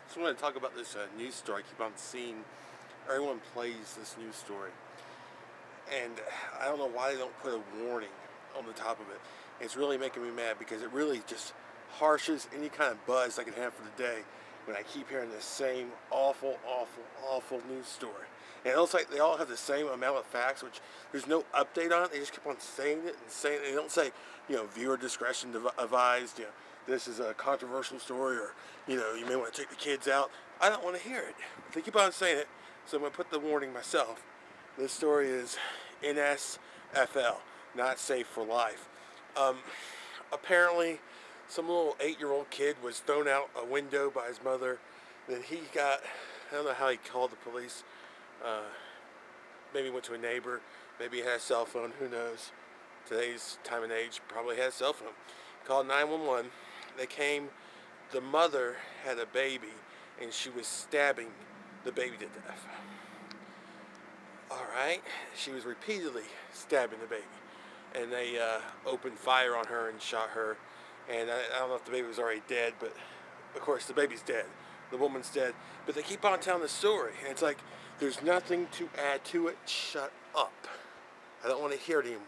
Just want to talk about this news story. I keep on seeing everyone plays this news story, and I don't know why they don't put a warning on the top of it. It's really making me mad because it really just harshes any kind of buzz I can have for the day when I keep hearing the same awful news story. And it looks like they all have the same amount of facts, which there's no update on it. They just keep on saying it and saying it. They don't say, viewer discretion advised, this is a controversial story, or, you may want to take the kids out. I don't want to hear it. They keep on saying it, so I'm going to put the warning myself. This story is NSFL, not safe for life. Apparently, some little 8-year-old kid was thrown out a window by his mother. Then he got, I don't know how he called the police. Maybe went to a neighbor. Maybe he had a cell phone. Who knows? Today's time and age, probably had a cell phone. Called 911. They came. The mother had a baby, and she was stabbing the baby to death. All right. She was repeatedly stabbing the baby, and they opened fire on her and shot her. And I don't know if the baby was already dead, but of course the baby's dead. The woman's dead. But they keep on telling the story, and it's like, there's nothing to add to it. Shut up. I don't want to hear it anymore.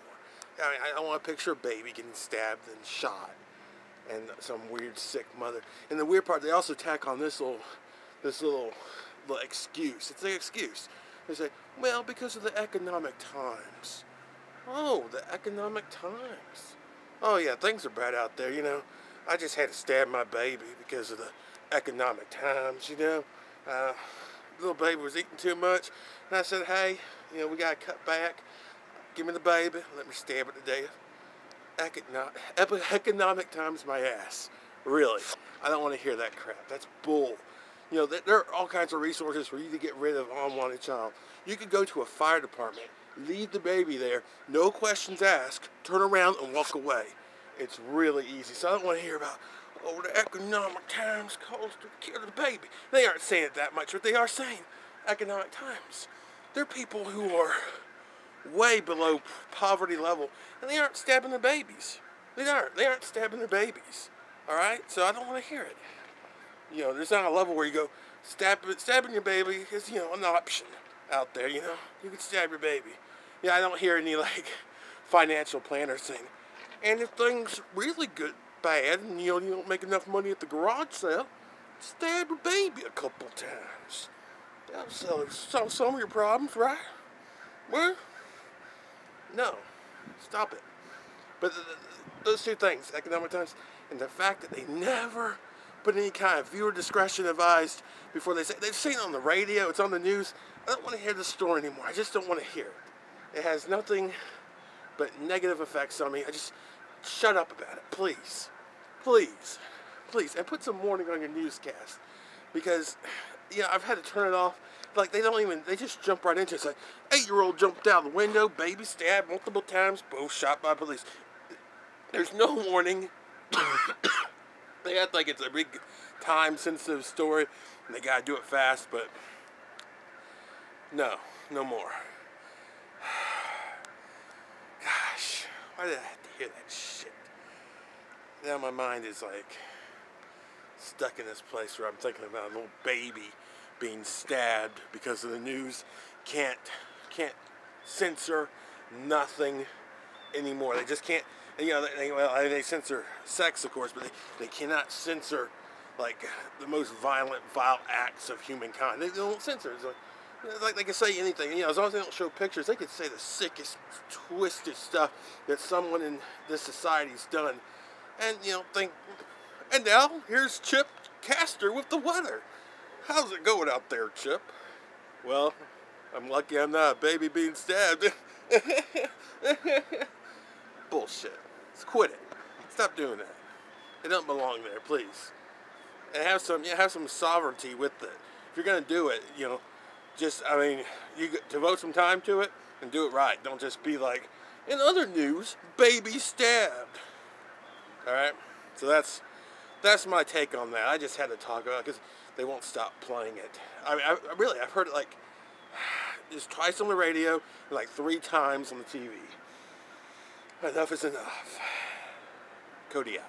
I don't want to picture a baby getting stabbed and shot, and some weird sick mother. And the weird part, they also tack on this little excuse. It's an excuse. They say, well, because of the economic times. Oh, the economic times. Oh yeah, things are bad out there. I just had to stab my baby because of the economic times. Little baby was eating too much, and I said, hey, we gotta cut back. Give me the baby, let me stab it to death. Economic times my ass. Really, I don't want to hear that crap. That's bull. There are all kinds of resources for you to get rid of an unwanted child. You could go to a fire department, leave the baby there, no questions asked, turn around and walk away. It's really easy. So I don't want to hear about, the economic times caused to kill the baby. They aren't saying it that much, but they are saying economic times. They're people who are way below poverty level, and they aren't stabbing their babies. They aren't stabbing their babies. All right? So I don't want to hear it. There's not a level where you go, stabbing your baby is, an option out there, You can stab your baby. I don't hear any, financial planners saying, and if things really bad, and you don't make enough money at the garage sale, stab your baby a couple times. That'll solve some of your problems, right? Well, no. Stop it. But those two things, economic times, and the fact that they never put any kind of viewer discretion advised before they've seen it on the radio, it's on the news. I don't want to hear the story anymore. I just don't want to hear it. It has nothing but negative effects on me. Shut up about it, please. Please. Please. And put some warning on your newscast. Because, I've had to turn it off. They just jump right into it. It's like, 8-year-old jumped out the window, baby stabbed multiple times, both shot by police. There's no warning. They act like it's a big time-sensitive story, and they gotta do it fast, but no more. Gosh, why did I have to hear that shit? Now my mind is stuck in this place where I'm thinking about a little baby being stabbed because of the news can't censor nothing anymore. They just can't. They censor sex, of course, but they cannot censor the most vile acts of humankind. They don't censor. It's they can say anything. As long as they don't show pictures, they could say the sickest, twisted stuff that someone in this society's done. And and now here's Chip Castor with the weather. How's it going out there, Chip? Well, I'm lucky I'm not a baby being stabbed. Bullshit. Let's quit it. Stop doing that. It don't belong there, please. And have some sovereignty with it. If you're gonna do it, you devote some time to it and do it right. Don't just be like, in other news, baby stabbed. All right. So that's my take on that. I just had to talk about it because they won't stop playing it. I've heard it just twice on the radio and 3 times on the TV. Enough is enough. Cody out.